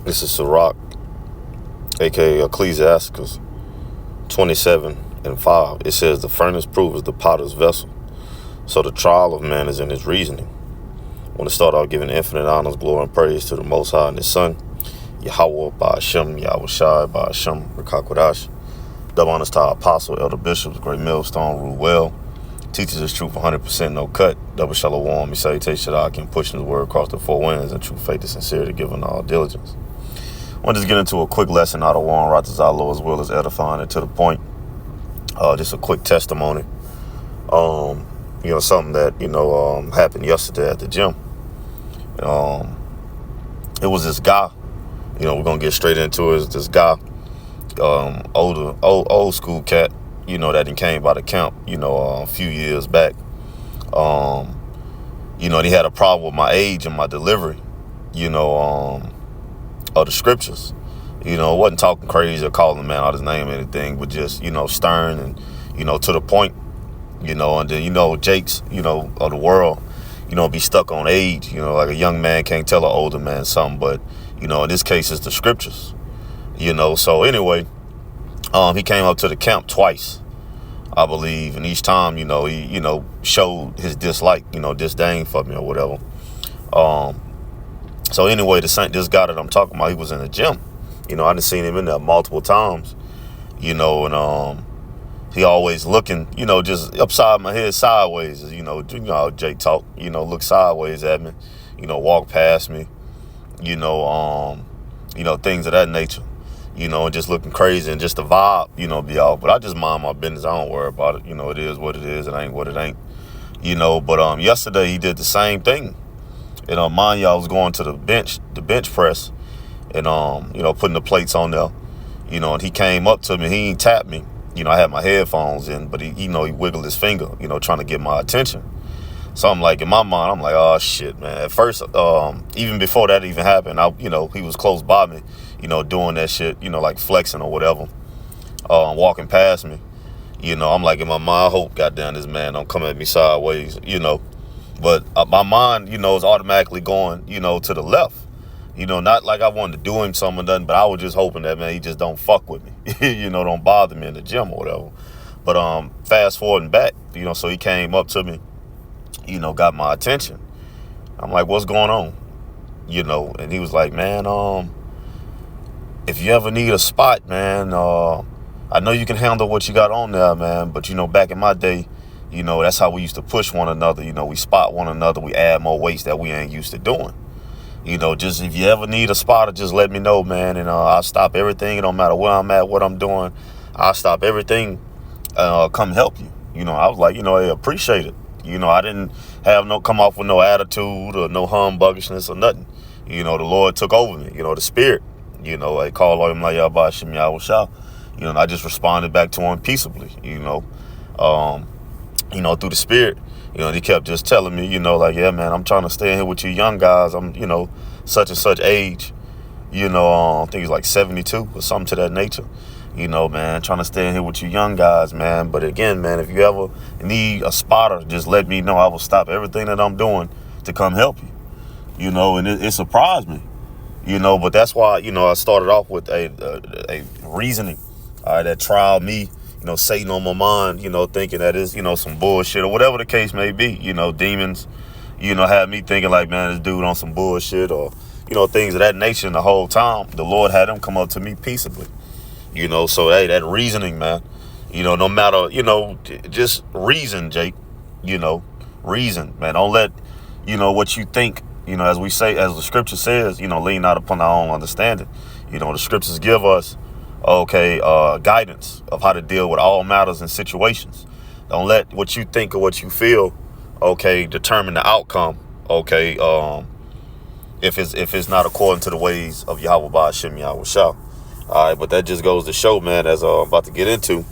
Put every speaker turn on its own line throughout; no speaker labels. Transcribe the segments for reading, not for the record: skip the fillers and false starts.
This is Sirach, aka Ecclesiasticus 27:5. It says, "The furnace proves the potter's vessel, so the trial of man is in his reasoning." I want to start out giving infinite honors, glory, and praise to the Most High and His Son, Yahweh Ba'ashem, Yahweh Shai Ba'ashem, Rakakwadash. Double honors to our apostle, elder bishops, great millstone, rule well, teaches us truth 100%, no cut. Double shalom, salutation, I can push his word across the four winds, and true faith and sincerity given all diligence. I want to just get into a quick lesson out of Warren Ratazalo, as well as edifying and to the point. Just a quick testimony. Something that, happened yesterday at the gym. It was this guy, we're going to get straight into it. This guy, old school cat, that he came by the camp, a few years back. He had a problem with my age and my delivery, of the scriptures. Wasn't talking crazy or calling the man out his name or anything, but just, stern and, to the point, and then, Jakes, of the world, be stuck on age, like a young man can't tell an older man something, but, in this case, it's the scriptures, so anyway, he came up to the camp twice, I believe, and each time, he, showed his dislike, disdain for me or whatever. So anyway, this guy that I'm talking about, he was in the gym. I done seen him in there multiple times, and he always looking, just upside my head sideways, how Jay talk, look sideways at me, walk past me, things of that nature, and just looking crazy and just the vibe, be off. But I just mind my business. I don't worry about it. It is what it is. It ain't what it ain't, but yesterday he did the same thing. And mind you, I was going to the bench press and, putting the plates on there, and he came up to me. He ain't tapped me. I had my headphones in, but he wiggled his finger, trying to get my attention. So I'm like, in my mind, I'm like, oh shit, man. At first, even before that even happened, he was close by me, doing that shit, like flexing or whatever, walking past me. I'm like, in my mind, I hope, goddamn, this man don't come at me sideways, But my mind, is automatically going, to the left. Not like I wanted to do him something or nothing, but I was just hoping that, man, he just don't fuck with me. Don't bother me in the gym or whatever. But fast forwarding back, so he came up to me, got my attention. I'm like, what's going on? And he was like, man, if you ever need a spot, man, I know you can handle what you got on there, man. But, back in my day, that's how we used to push one another. We spot one another. We add more weights that we ain't used to doing. Just if you ever need a spotter, just let me know, man. And I'll stop everything. It don't matter where I'm at, what I'm doing. I'll stop everything, come help you. I was like, I appreciate it. I didn't come off with no attitude or no humbuggishness or nothing. The Lord took over me, the spirit, I call on him like Yahweh Shem Yahweh Shah. And I just responded back to him peaceably, through the spirit. He kept just telling me, like, yeah, man, I'm trying to stay in here with you young guys. I'm, such and such age, I think he's like 72 or something to that nature, man, trying to stay in here with you young guys, man. But again, man, if you ever need a spotter, just let me know. I will stop everything that I'm doing to come help you, and it surprised me, but that's why, I started off with a reasoning, that trial me, Satan on my mind, thinking that is, some bullshit or whatever the case may be, demons, had me thinking like, man, this dude on some bullshit or, things of that nature. And the whole time, the Lord had him come up to me peaceably, so, hey, that reasoning, man, no matter, just reason, Jake, reason, man. Don't let, what you think, as we say, as the scripture says, lean not upon our own understanding. The scriptures give us, guidance of how to deal with all matters and situations. Don't let what you think or what you feel, determine the outcome, if it's not according to the ways of Yahweh Ba'ashem Yahweh Shah. All right, but that just goes to show, man, as I'm about to get into,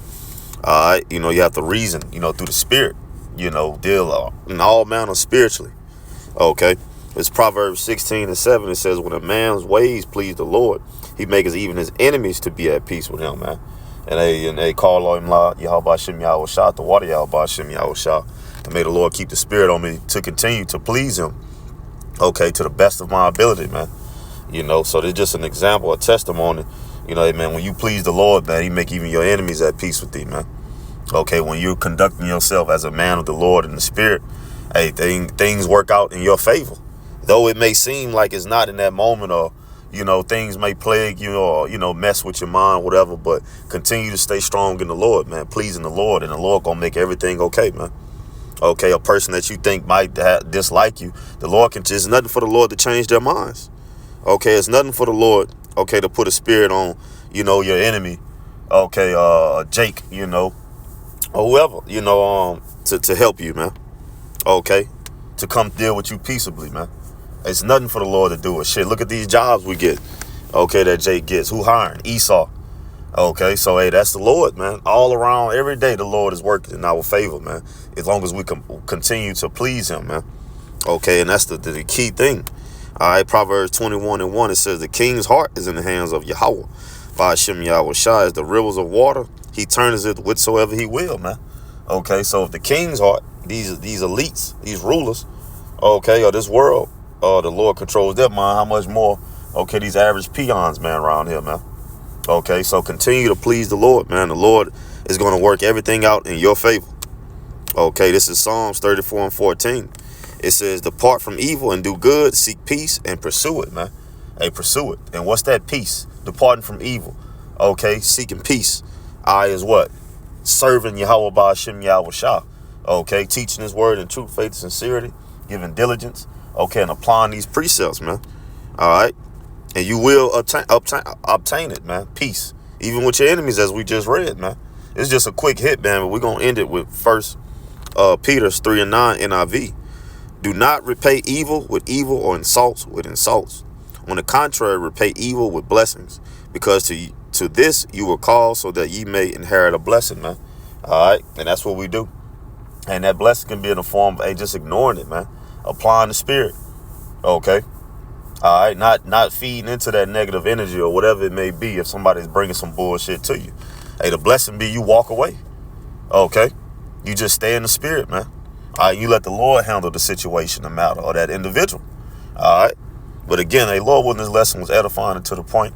all right, you have to reason, through the spirit, deal in all manners spiritually, It's Proverbs 16:7. It says, when a man's ways please the Lord, he makes even his enemies to be at peace with him, man. And they call on him, Yahweh Shem Yahweh Shah, the water Yahweh Shem Yahweh Shah. And may the Lord keep the spirit on me to continue to please him, to the best of my ability, man. You know, so there's just an example, a testimony. You know, man, when you please the Lord, man, he make even your enemies at peace with thee, man. Okay, when you're conducting yourself as a man of the Lord in the spirit, hey, things work out in your favor. Though it may seem like it's not in that moment, or, you know, things may plague you, or, you know, mess with your mind, whatever, but continue to stay strong in the Lord, man, pleasing the Lord, and the Lord gonna make everything okay, man. Okay, a person that you think might dislike you, the Lord can, it's nothing for the Lord to change their minds. Okay, it's nothing for the Lord, okay, to put a spirit on, you know, your enemy, okay, Jake, you know, or whoever, you know, to help you, man. Okay, to come deal with you peaceably, man. It's nothing for the Lord to do with shit. Look at these jobs we get, okay, that Jake gets. Who hiring? Esau. Okay, so hey, that's the Lord, man. All around, every day, the Lord is working in our favor, man. As long as we continue to please him, man. Okay, and that's the key thing. All right, Proverbs 21:1, it says, the king's heart is in the hands of Yahweh. By Hashem Yahweh Shai is the rivers of water. He turns it whithersoever he will, man. Okay, so if the king's heart, these elites, these rulers, okay, of this world, the Lord controls their mind, how much more, okay, these average peons, man, around here, man. Okay, so continue to please the Lord, man. The Lord is going to work everything out in your favor. Okay, this is Psalms 34:14. It says, depart from evil and do good, seek peace and pursue it, man. Hey, pursue it. And what's that peace? Departing from evil. Okay, seeking peace. I is what? Serving Yahweh by Hashem Yahweh Shah. Okay, teaching his word in truth, faith, sincerity, giving diligence. Okay, and applying these precepts, man. All right. And you will obtain it, man. Peace. Even with your enemies, as we just read, man. It's just a quick hit, man, but we're going to end it with 1 Peter 3:9 NIV. Do not repay evil with evil or insults with insults. On the contrary, repay evil with blessings, because to this you were called, so that ye may inherit a blessing, man. All right, and that's what we do. And that blessing can be in the form of just ignoring it, man. Applying the spirit. Okay. All right, not feeding into that negative energy or whatever it may be. If somebody's bringing some bullshit to you, hey, the blessing be you walk away. Okay, you just stay in the spirit, man. All right, you let the Lord handle the situation, the matter, or that individual. All right. But again, Lord, when this lesson was edifying and to the point,